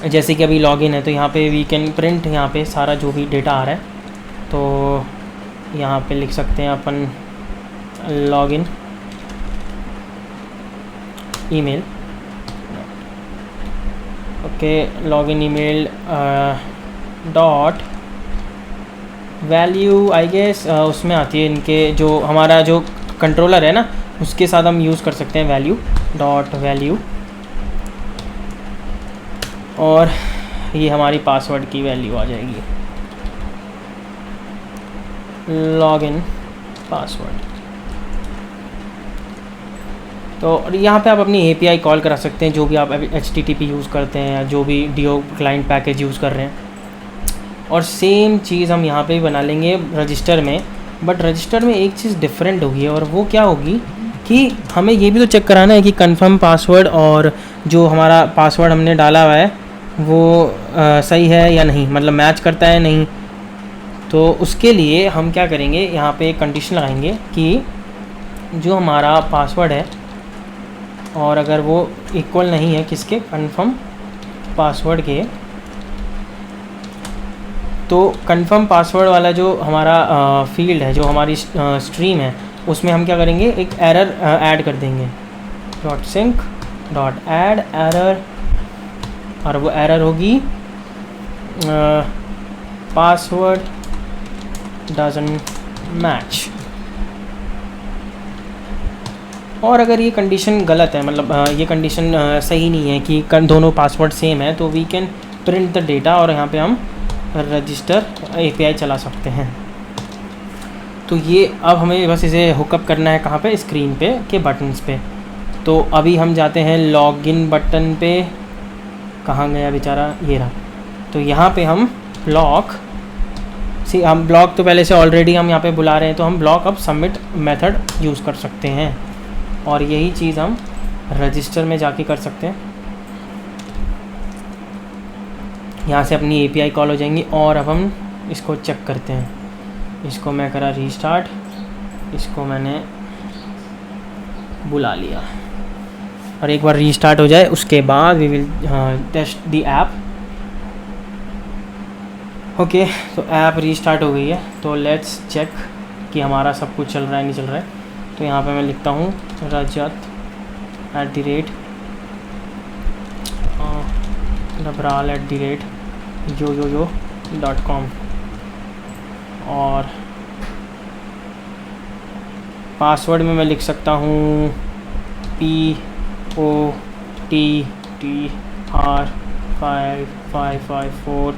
जैसे कि अभी लॉगिन है तो यहाँ पे वी कैन प्रिंट यहाँ पे सारा जो भी डेटा आ रहा है। तो यहाँ पे लिख सकते हैं अपन login email, okay, login email dot value, I guess उसमें आती है इनके जो हमारा जो कंट्रोलर है ना उसके साथ हम यूज़ कर सकते हैं वैल्यू डॉट वैल्यू, और ये हमारी पासवर्ड की वैल्यू आ जाएगी, लॉगिन पासवर्ड। तो यहाँ पे आप अपनी API कॉल करा सकते हैं, जो भी आप HTTP यूज़ करते हैं या जो भी DO क्लाइंट पैकेज यूज़ कर रहे हैं। और सेम चीज़ हम यहाँ पे भी बना लेंगे रजिस्टर में, बट रजिस्टर में एक चीज़ डिफरेंट होगी, और वो क्या होगी कि हमें ये भी तो चेक कराना है कि कंफर्म पासवर्ड और जो हमारा पासवर्ड हमने डाला हुआ है वो सही है या नहीं, मतलब मैच करता है नहीं। तो उसके लिए हम क्या करेंगे, यहाँ पे एक कंडीशन लगाएंगे कि जो हमारा पासवर्ड है और अगर वो इक्वल नहीं है किसके, कंफर्म पासवर्ड के, तो कंफर्म पासवर्ड वाला जो हमारा फील्ड है, जो हमारी स्ट्रीम है, उसमें हम क्या करेंगे, एक एरर ऐड कर देंगे, .sync.add एरर, और वो एरर होगी पासवर्ड डजंट मैच। और अगर ये कंडीशन गलत है, मतलब ये कंडीशन सही नहीं है कि दोनों पासवर्ड सेम है, तो we can print the data और यहाँ पे हम रजिस्टर API चला सकते हैं। तो ये अब हमें बस इसे हुकअप करना है कहाँ पे, स्क्रीन पे के बटन्स पे। तो अभी हम जाते हैं लॉगिन बटन पे, कहाँ गया बेचारा, ये रहा। तो यहाँ पे हम हम ब्लॉक तो पहले से ऑलरेडी हम यहाँ पे बुला रहे हैं, तो हम ब्लॉक अब सबमिट मेथड यूज़ कर सकते हैं, और यही चीज़ हम रजिस्टर में जाके कर सकते हैं। यहाँ से अपनी API कॉल हो जाएंगी, और अब हम इसको चेक करते हैं। इसको मैं करा रीस्टार्ट, इसको मैंने बुला लिया, और एक बार रीस्टार्ट हो जाए उसके बाद we will test the app. Okay, तो ऐप रीस्टार्ट हो गई है, तो लेट्स चेक कि हमारा सब कुछ चल रहा है नहीं चल रहा है। तो यहाँ पे मैं लिखता हूँ रजत @Nabral@yoyoyo.com, और पासवर्ड में मैं लिख सकता हूँ POTTR5554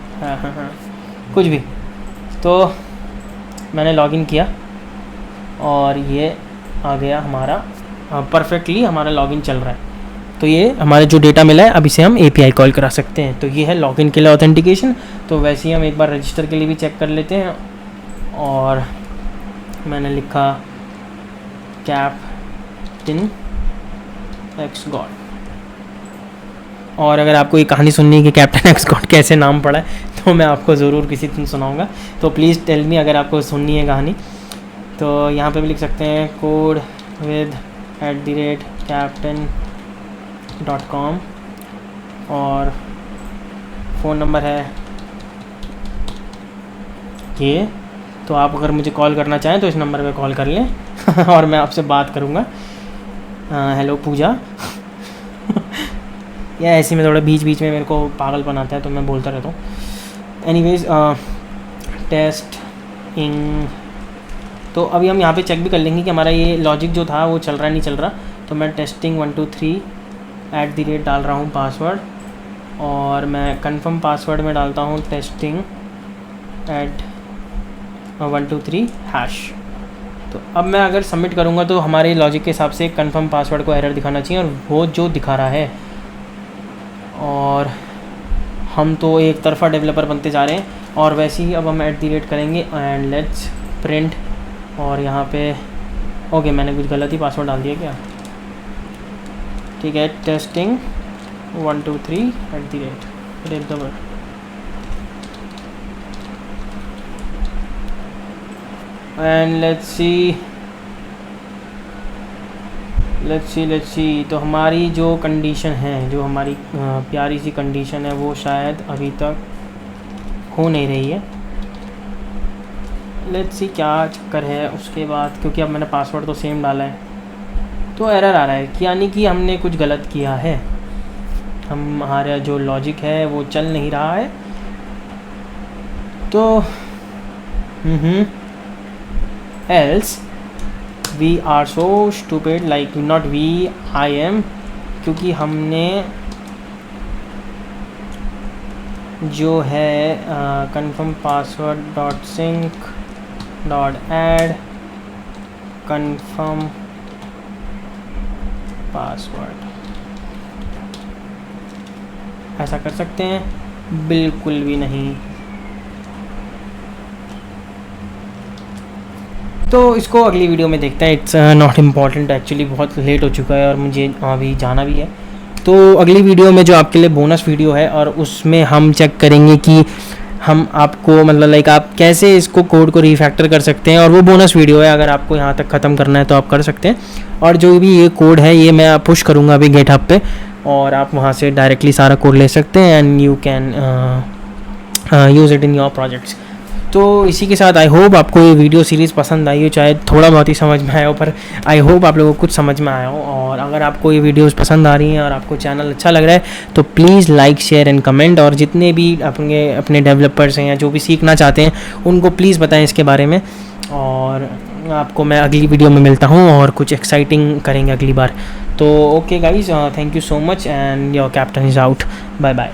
कुछ भी। तो मैंने लॉगिन किया और ये आ गया हमारा, परफेक्टली हमारा लॉगिन चल रहा है। तो ये हमारे जो डेटा मिला है, अब इसे हम API कॉल करा सकते हैं। तो ये है लॉगिन के लिए ऑथेंटिकेशन। तो वैसे ही हम एक बार रजिस्टर के लिए भी चेक कर लेते हैं, और मैंने लिखा कैप्टन एक्स गॉड। और अगर आपको ये कहानी सुननी है कि कैप्टन एक्स गॉड कैसे नाम पड़ा है, तो मैं आपको ज़रूर किसी दिन सुनाऊंगा। तो प्लीज़ टेल मी अगर आपको सुननी है कहानी। तो यहाँ पे भी लिख सकते हैं कोड विद @captain.com, और फ़ोन नंबर है ये। तो आप अगर मुझे कॉल करना चाहें तो इस नंबर पे कॉल कर लें और मैं आपसे बात करूँगा। हेलो पूजा या ऐसे में थोड़ा बीच बीच में मेरे को पागल बनाता है, तो मैं बोलता रहता हूँ। Anyways, testing. तो अभी हम यहाँ पे चेक भी कर लेंगे कि हमारा ये लॉजिक जो था वो चल रहा है नहीं चल रहा। तो मैं टेस्टिंग 1 2 3 @ डाल रहा हूँ पासवर्ड, और मैं कंफर्म पासवर्ड में डालता हूँ टेस्टिंग @1 2 3 हैश। तो अब मैं अगर सबमिट करूँगा तो हमारे लॉजिक के हिसाब से कंफर्म पासवर्ड को एरर दिखाना चाहिए, और वो जो दिखा रहा है। और हम तो एक तरफा डेवलपर बनते जा रहे हैं, और वैसे ही अब हम @ करेंगे एंड लेट्स प्रिंट। और यहाँ पे ओके, मैंने कुछ गलत ही पासवर्ड डाल दिया क्या, ठीक है। टेस्टिंग 1 2 3 @ एंड लेट्स सी। तो हमारी जो कंडीशन है, जो हमारी प्यारी सी कंडीशन है, वो शायद अभी तक हो नहीं रही है। लेट्स सी क्या चक्कर है उसके बाद, क्योंकि अब मैंने पासवर्ड तो सेम डाला है, तो एरर आ रहा है कि यानी कि हमने कुछ गलत किया है। हमारा जो लॉजिक है वो चल नहीं रहा है। तो else we are so stupid, like not we, I am, क्योंकि हमने जो है confirm password.sync.add confirm password ऐसा कर सकते हैं? बिल्कुल भी नहीं। तो इसको अगली वीडियो में देखते हैं। इट्स नॉट इम्पॉर्टेंट एक्चुअली, बहुत लेट हो चुका है और मुझे अभी जाना भी है। तो अगली वीडियो में जो आपके लिए बोनस वीडियो है, और उसमें हम चेक करेंगे कि हम आपको मतलब लाइक आप कैसे इसको कोड को रीफैक्टर कर सकते हैं। और वो बोनस वीडियो है, अगर आपको यहाँ तक ख़त्म करना है तो आप कर सकते हैं। और जो भी ये कोड है ये मैं पुश करूँगा अभी GitHub पे, और आप वहाँ से डायरेक्टली सारा कोड ले सकते हैं and you can use it in your projects. तो इसी के साथ आई होप आपको ये वीडियो सीरीज़ पसंद आई हो, चाहे थोड़ा बहुत ही समझ में आया हो, पर आई होप आप लोगों को कुछ समझ में आया हो। और अगर आपको ये वीडियोस पसंद आ रही हैं और आपको चैनल अच्छा लग रहा है तो please like share and comment, और जितने भी अपने डेवलपर्स हैं या जो भी सीखना चाहते हैं उनको प्लीज़ बताएं इसके बारे में। और आपको मैं अगली वीडियो में मिलता हूँ और कुछ एक्साइटिंग करेंगे अगली बार। तो okay guys, thank you so much and your captain is out. Bye bye.